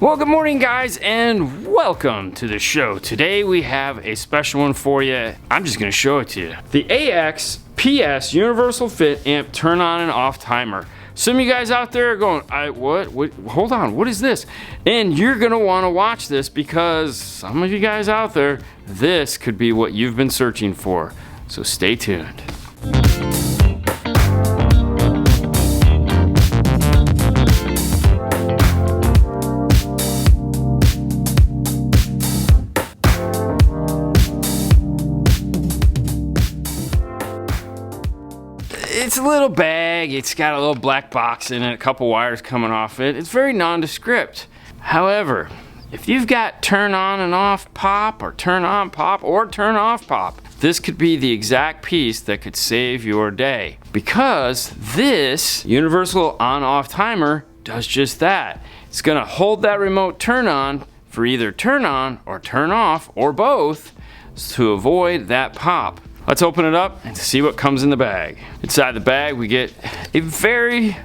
Well, good morning, guys, and welcome to the show. Today we have a special one for you. I'm just going to show it to you. The AXPS Universal Fit Amp Turn On and Off Timer. Some of you guys out there are going, what? Hold on, what is this? And you're going to want to watch this because some of you guys out there, this could be what you've been searching for. So stay tuned. It's a little bag, it's got a little black box in it, a couple wires coming off it. It's very nondescript. However, if you've got turn on and off pop, or turn on pop, or turn off pop, this could be the exact piece that could save your day. Because this universal on-off timer does just that. It's gonna hold that remote turn on for either turn on or turn off, or both, to avoid that pop. Let's open it up and see what comes in the bag. Inside the bag, we get a very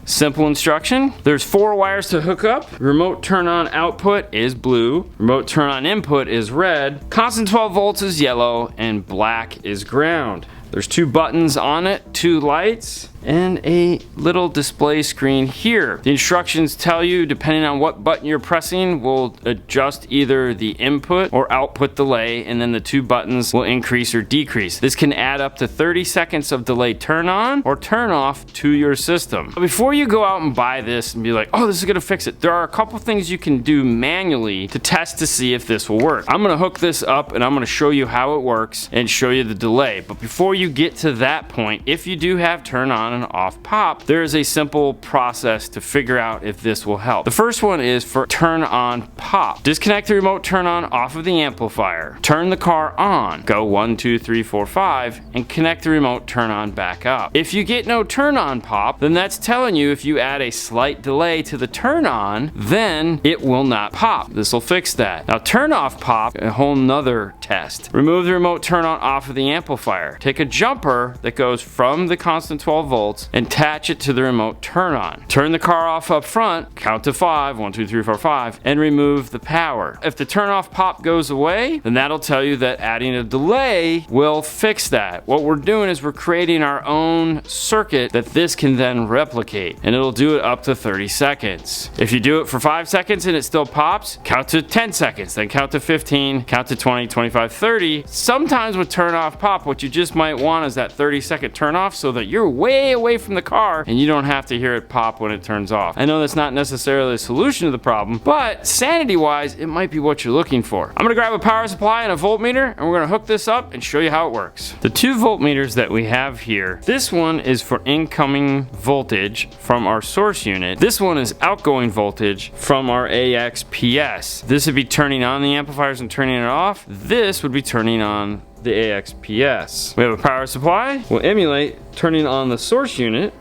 simple instruction. There's 4 wires to hook up. Remote turn on output is blue. Remote turn on input is red. Constant 12 volts is yellow, and black is ground. There's 2 buttons on it, 2 lights, and a little display screen here. The instructions tell you, depending on what button you're pressing, will adjust either the input or output delay, and then the 2 buttons will increase or decrease. This can add up to 30 seconds of delay turn on or turn off to your system. Before you go out and buy this and be like, oh, this is gonna fix it, there are a couple things you can do manually to test to see if this will work. I'm gonna hook this up and I'm gonna show you how it works and show you the delay. But before you get to that point, if you do have turn on and off pop, there is a simple process to figure out if this will help. The first one is for turn on pop. Disconnect the remote turn on off of the amplifier. Turn the car on. Go 1, 2, 3, 4, 5 and connect the remote turn on back up. If you get no turn on pop, then that's telling you if you add a slight delay to the turn on, then it will not pop. This will fix that. Now turn off pop, a whole nother test. Remove the remote turn on off of the amplifier. Take a jumper that goes from the constant 12 volts and attach it to the remote turn on. Turn the car off up front, count to 5, 1, 2, 3, 4, 5, and remove the power. If the turn off pop goes away, then that'll tell you that adding a delay will fix that. What we're doing is we're creating our own circuit that this can then replicate, and it'll do it up to 30 seconds. If you do it for 5 seconds and it still pops, count to 10 seconds, then count to 15, count to 20, 25, 30. Sometimes with turn off pop, what you just might want is that 30-second turn off so that you're way away from the car and you don't have to hear it pop when it turns off. I know that's not necessarily a solution to the problem, but sanity wise, it might be what you're looking for. I'm gonna grab a power supply and a voltmeter, and we're gonna hook this up and show you how it works. The 2 voltmeters that we have here, this one is for incoming voltage from our source unit. This one is outgoing voltage from our AXPS. This would be turning on the amplifiers and turning it off. This would be turning on the AXPS. We have a power supply. We'll emulate turning on the source unit.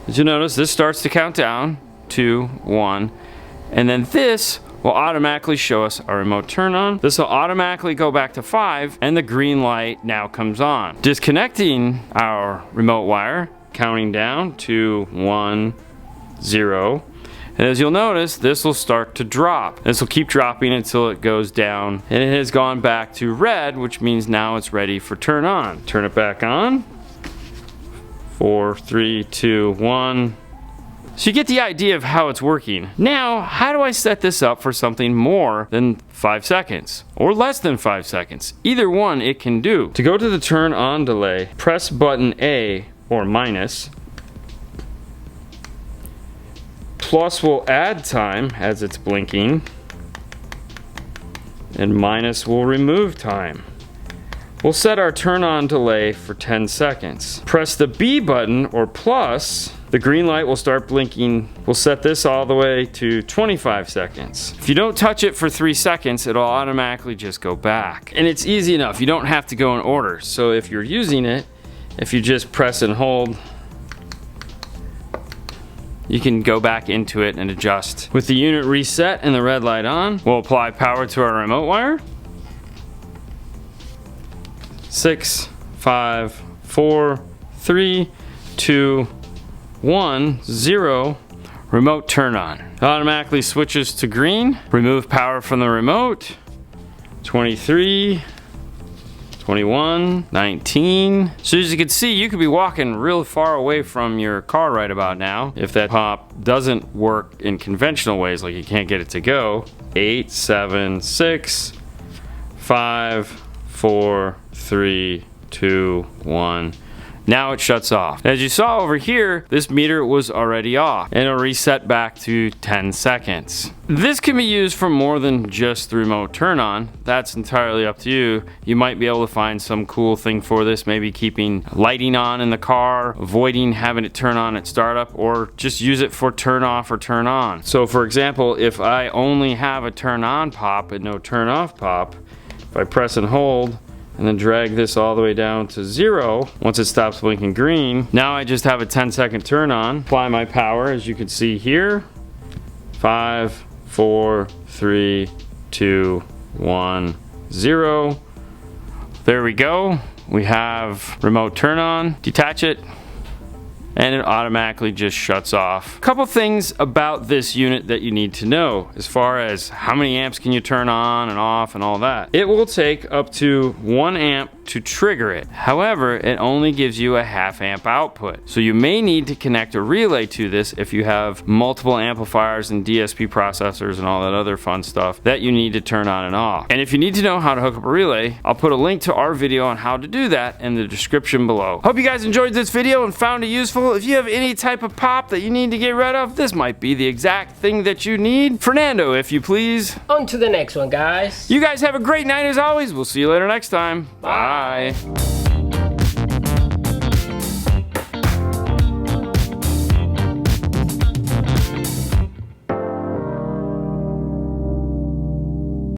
As you notice, this starts to count down, 2, 1, and then this will automatically show us our remote turn on. This will automatically go back to 5, and the green light now comes on. Disconnecting our remote wire, counting down to 1, 0. And as you'll notice, this will start to drop. This will keep dropping until it goes down, and it has gone back to red, which means now it's ready for turn on. Turn it back on. 4, 3, 2, 1. So you get the idea of how it's working. Now, how do I set this up for something more than 5 seconds or less than 5 seconds? Either one it can do. To go to the turn on delay, press button A or minus. Plus will add time as it's blinking, and minus will remove time. We'll set our turn on delay for 10 seconds. Press the B button or plus, the green light will start blinking. We'll set this all the way to 25 seconds. If you don't touch it for 3 seconds, it'll automatically just go back. And it's easy enough, you don't have to go in order. So if you're using it, if you just press and hold, you can go back into it and adjust. With the unit reset and the red light on, we'll apply power to our remote wire. 6, 5, 4, 3, 2, 1, 0. Remote turn on. It automatically switches to green. Remove power from the remote. 23. 21, 19. So as you can see, you could be walking real far away from your car right about now if that pop doesn't work in conventional ways, like you can't get it to go. 8, 7, 6, 5, 4, 3, 2, 1. Now it shuts off. As you saw over here, this meter was already off and it'll reset back to 10 seconds. This can be used for more than just the remote turn on. That's entirely up to you. You might be able to find some cool thing for this, maybe keeping lighting on in the car, avoiding having it turn on at startup, or just use it for turn off or turn on. So for example, if I only have a turn on pop and no turn off pop, if I press and hold, and then drag this all the way down to 0. Once it stops blinking green, now I just have a 10-second turn on. Apply my power, as you can see here. 5, 4, 3, 2, 1, 0. There we go. We have remote turn on. Detach it, and it automatically just shuts off. A couple things about this unit that you need to know as far as how many amps can you turn on and off and all that. It will take up to 1 amp to trigger it. However, it only gives you a 1/2 amp output. So you may need to connect a relay to this if you have multiple amplifiers and DSP processors and all that other fun stuff that you need to turn on and off. And if you need to know how to hook up a relay, I'll put a link to our video on how to do that in the description below. Hope you guys enjoyed this video and found it useful. If you have any type of pop that you need to get rid of, this might be the exact thing that you need. Fernando, if you please. On to the next one, guys. You guys have a great night as always. We'll see you later next time. Bye.